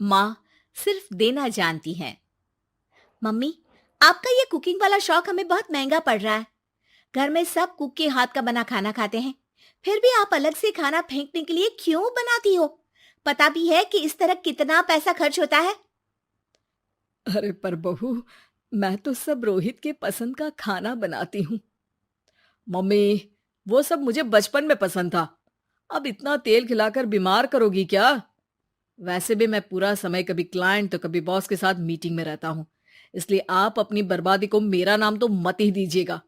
माँ सिर्फ देना जानती हैं। मम्मी, आपका ये कुकिंग वाला शौक हमें बहुत महंगा पड़ रहा है। घर में सब कुक के हाथ का बना खाना खाते हैं, फिर भी आप अलग से खाना फेंकने के लिए क्यों बनाती हो? पता भी है कि इस तरह कितना पैसा खर्च होता है। अरे पर बहू, मैं तो सब रोहित के पसंद का खाना बनाती हूँ। मम्मी, वो सब मुझे बचपन में पसंद था। अब इतना तेल खिलाकर बीमार करोगी क्या? वैसे भी मैं पूरा समय कभी क्लाइंट तो कभी बॉस के साथ मीटिंग में रहता हूँ। इसलिए आप अपनी बर्बादी को मेरा नाम तो मत ही दीजिएगा।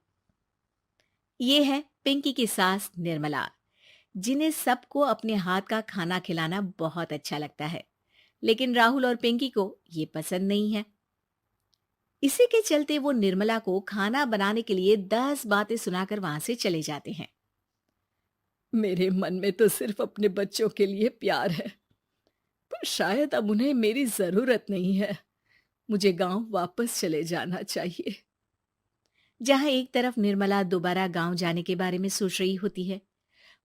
ये है पिंकी की सास निर्मला, जिन्हें सबको अपने हाथ का खाना खिलाना बहुत अच्छा लगता है, लेकिन राहुल और पिंकी को ये पसंद नहीं है। इसी के चलते वो निर्मला को खाना बनाने के लिए 10 बातें सुनाकर वहां से चले जाते हैं। मेरे मन में तो सिर्फ अपने बच्चों के लिए प्यार है, पर शायद अब उन्हें मेरी जरूरत नहीं है। मुझे गांव वापस चले जाना चाहिए। जहां एक तरफ निर्मला दोबारा गांव जाने के बारे में सोच रही होती है,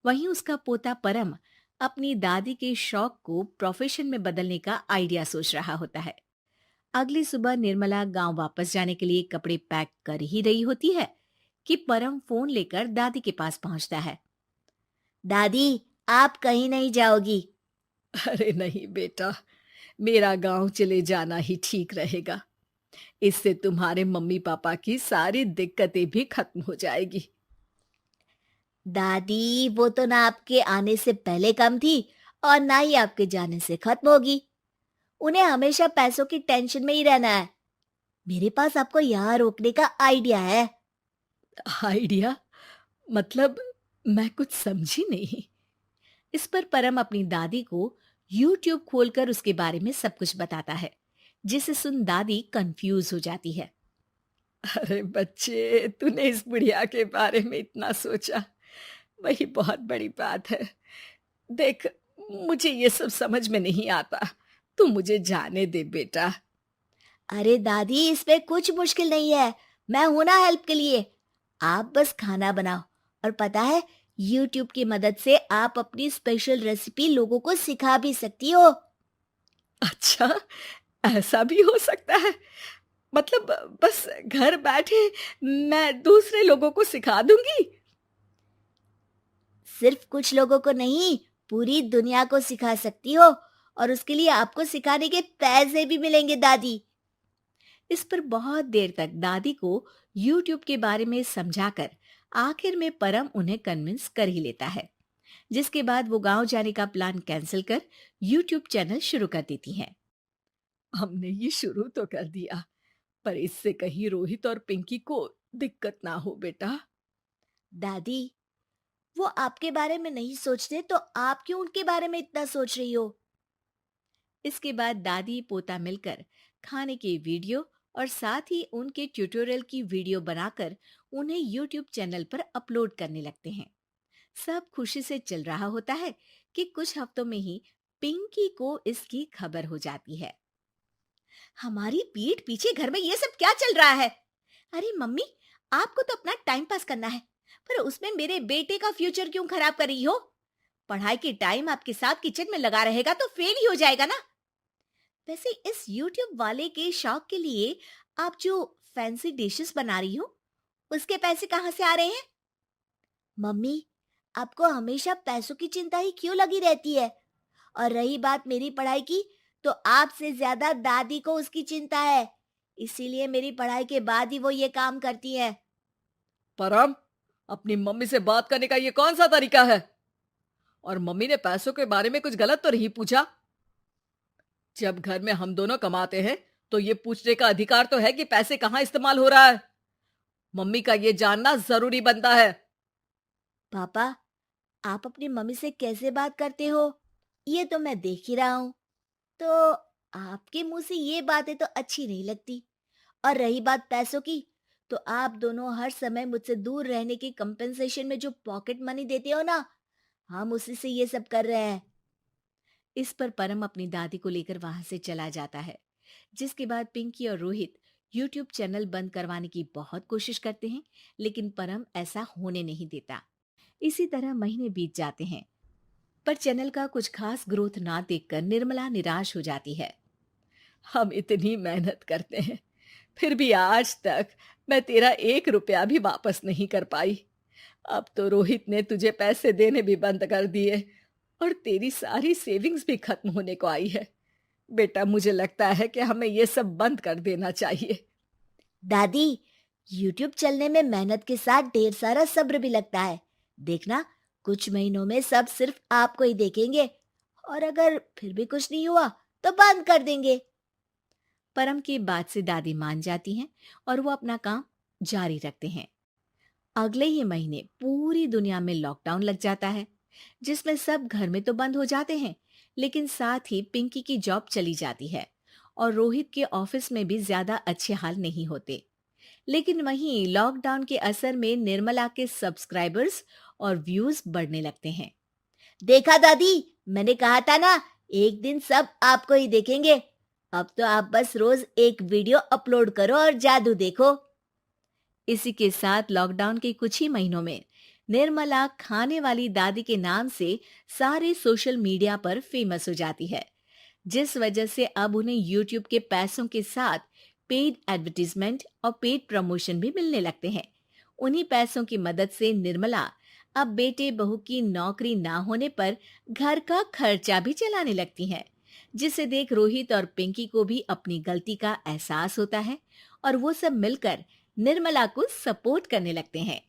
वहीं उसका पोता परम अपनी दादी के शौक को प्रोफेशन में बदलने का आइडिया सोच रहा होता है। अगली सुबह निर्मला गांव वापस जाने के लिए कपड़े पैक कर ही रही होती है कि परम फोन लेकर दादी के पास पहुंचता है। दादी, आप कहीं नहीं जाओगी? अरे नहीं बेटा, मेरा गांव चले जाना ही ठीक रहेगा। इससे तुम्हारे मम्मी पापा की सारी दिक्कतें भी खत्म हो जाएगी। दादी, वो तो ना आपके आने से पहले कम थी और ना ही आपके जाने से खत्म होगी। उन्हें हमेशा पैसों की टेंशन में ही रहना है। मेरे पास आपको यहाँ रोकने का आइडिया है। आइडिया? मतलब, मैं कुछ समझी नहीं। इस पर परम अपनी दादी को YouTube खोलकर उसके बारे में सब कुछ बताता है, जिसे सुन दादी कंफ्यूज हो जाती है। अरे बच्चे, तूने इस बुढ़िया के बारे में इतना सोचा, वही बहुत बड़ी बात है। देख, मुझे ये सब समझ में नहीं आता। तू मुझे जाने दे बेटा। अरे दादी, इसमें कुछ मुश्किल नहीं है। मैं हूं ना हेल्प के लिए। आप बस खाना बनाओ, और पता है, YouTube की मदद से आप अपनी स्पेशल रेसिपी लोगों को सिखा भी सकती हो। अच्छा, ऐसा भी हो सकता है? मतलब, बस घर बैठे मैं दूसरे लोगों को सिखा दूंगी? सिर्फ कुछ लोगों को नहीं, पूरी दुनिया को सिखा सकती हो, और उसके लिए आपको सिखाने के पैसे भी मिलेंगे दादी। इस पर बहुत देर तक दादी को YouTube के बारे में समझाकर आखिर में परम उन्हें कन्विंस कर ही लेता है, जिसके बाद वो गांव जाने का प्लान कैंसिल कर YouTube चैनल शुरू कर देती हैं। हमने ये शुरू तो कर दिया, पर इससे कहीं रोहित और पिंकी को दिक्कत ना हो बेटा। दादी, वो आपके बारे में नहीं सोचते तो आप क्यों उनके बारे में इतना सोच रही हो? इसके बाद दादी पोता मिलकर खाने की वीडियो और साथ ही उनके ट्यूटोरियल की वीडियो बनाकर उन्हें YouTube चैनल पर अपलोड करने लगते हैं। सब खुशी से चल रहा होता है कि कुछ हफ्तों में ही पिंकी को इसकी खबर हो जाती है। हमारी पीठ पीछे घर में ये सब क्या चल रहा है? अरे मम्मी, आपको तो अपना टाइम पास करना है, पर उसमें मेरे बेटे का फ्यूचर क्यों खराब कर रही हो? पढ़ाई के टाइम आपके साथ किचन में लगा रहेगा तो फेल ही हो जाएगा ना। वैसे इस YouTube वाले के शौक के लिए आप जो फैंसी डिशेस बना रही हो, उसके पैसे कहाँ से आ रहे हैं? मम्मी, आपको हमेशा पैसों की चिंता ही क्यों लगी रहती है? और रही बात मेरी पढ़ाई की, तो आपसे ज्यादा दादी को उसकी चिंता है। इसीलिए मेरी पढ़ाई के बाद ही वो ये काम करती है। परम, अपनी मम्मी से बात करने का ये कौन सा तरीका है? और मम्मी ने पैसों के बारे में कुछ गलत तो नहीं पूछा? जब घर में हम दोनों कमाते हैं, तो ये पूछने का अधिकार तो है कि पैसे कहाँ इस्तेमाल हो रहा है। मम्मी का ये जानना जरूरी बनता है। पापा, आप अपनी मम्मी से कैसे बात करते हो, ये तो मैं देख ही रहा हूँ। तो आपके मुंह से ये बातें तो अच्छी नहीं लगती। और रही बात पैसों की, तो आप दोनों हर समय मुझसे दूर रहने की कंपेंसेशन में जो पॉकेट मनी देते हो ना, हम उसी से ये सब कर रहे हैं। इस पर परम अपनी दादी को लेकर वहां से चला जाता है, जिसके बाद पिंकी और रोहित YouTube चैनल बंद करवाने की बहुत कोशिश करते हैं, लेकिन परम ऐसा होने नहीं देता। इसी तरह महीने बीत जाते हैं। पर चैनल का कुछ खास ग्रोथ ना देखकर निर्मला निराश हो जाती है। हम इतनी मेहनत करते हैं, फिर भी आज तक मैं तेरा 1 रुपया भी वापस नहीं कर पाई। अब तो रोहित ने तुझे पैसे देने भी बंद कर दिए और तेरी सारी सेविंग्स भी खत्म होने को आई है। बेटा, मुझे लगता है कि हमें ये सब बंद कर देना चाहिए। दादी, यूट्यूब चलने में मेहनत के साथ ढेर सारा सब्र भी लगता है। देखना, कुछ महीनों में सब सिर्फ आपको ही देखेंगे, और अगर फिर भी कुछ नहीं हुआ तो बंद कर देंगे। परम की बात से दादी मान जाती हैं और वो अपना काम जारी रखते हैं। अगले ही महीने पूरी दुनिया में लॉकडाउन लग जाता है, जिसमें सब घर में तो बंद हो जाते हैं, लेकिन साथ ही पिंकी की जॉब चली जाती है और रोहित के ऑफिस में भी ज्यादा अच्छे हाल नहीं होते। लेकिन वहीं लॉकडाउन के असर में निर्मला के सब्सक्राइबर्स और व्यूज बढ़ने लगते हैं। देखा दादी, मैंने कहा था ना, एक दिन सब आपको ही देखेंगे। अब तो आप बस रोज एक वीडियो अपलोड करो और जादू देखो। इसी के साथ लॉकडाउन के कुछ ही महीनों में निर्मला खाने वाली दादी के नाम से सारे सोशल मीडिया पर फेमस हो जाती है, जिस वजह से अब उन्हें यूट्यूब के पैसों के साथ पेड एडवर्टीजमेंट और पेड प्रमोशन भी मिलने लगते हैं। उन्हीं पैसों की मदद से निर्मला अब बेटे बहू की नौकरी ना होने पर घर का खर्चा भी चलाने लगती हैं, जिसे देख रोहित और पिंकी को भी अपनी गलती का एहसास होता है और वो सब मिलकर निर्मला को सपोर्ट करने लगते हैं।